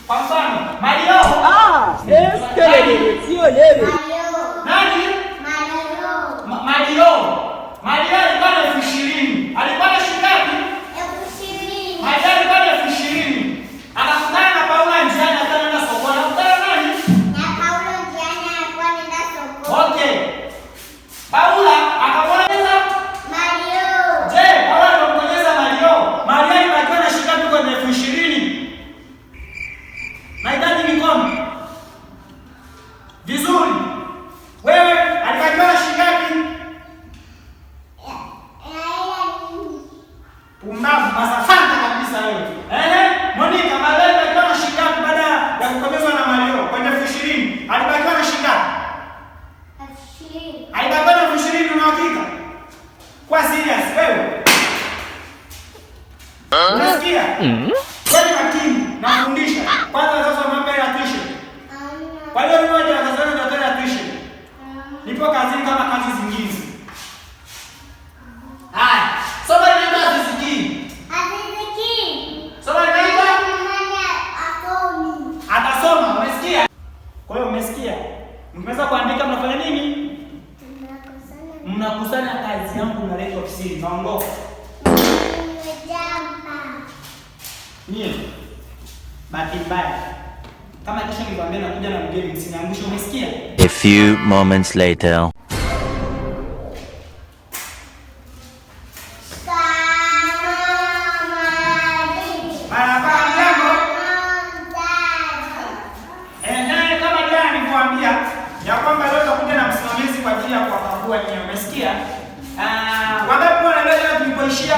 Kwa mfano, Mario. Sio lele. Nani? Mario. Mario alikuwa na 20,000. Alikuwa na shilingi ngapi? 20,000. Mario alikuwa na 20,000. Akakutana na Paula njiani akaenda sokoni. Akakutana nani? Na Paula njiani alikuwa anaenda sokoni. Okay. Paula akamweleza Mario. Je, Paula akamweleza Mario. Mario alikuwa na shilingi ngapi kwenye 20,000? Nahitaji mikono. Vizuri. Wewe alikuwa na shilingi ngapi? Pumbavu, masafanta kabisa wewe. Monica, Mario alikuwa na shilingi ngapi baada ya kukomezwa na Mario kwenye 20,000? Alikuwa na shilingi ngapi? 20,000. Alikuwa na 20,000 una hakika? Kwa serious wewe? Unasikia? Wewe makini, nafundisha. Kwanza sasa mambo ya tuition. Kwa hiyo mmoja akasema ndio ya tuition. Nipo kazini kama kazi zingine. Haya, soma neno aziziki. Aziziki. Soma neno Akomi. atasoma, umesikia? Kwa hiyo umesikia? Mkiweza kuandika mnafanya nini? Mnakusanya kazi yangu naleta ofisini, naondoka. Nini? Bahati mbaya. Kama kisha nilikwambia nakuja na mgeni msiniangushe, umesikia? A few moments later. Kama jana nilikwambia ya kwamba leo tutakuja na msimamizi kwa ajili ya kuwakagua nyinyi, umesikia? Wangapi wanaelewa tulipoishia?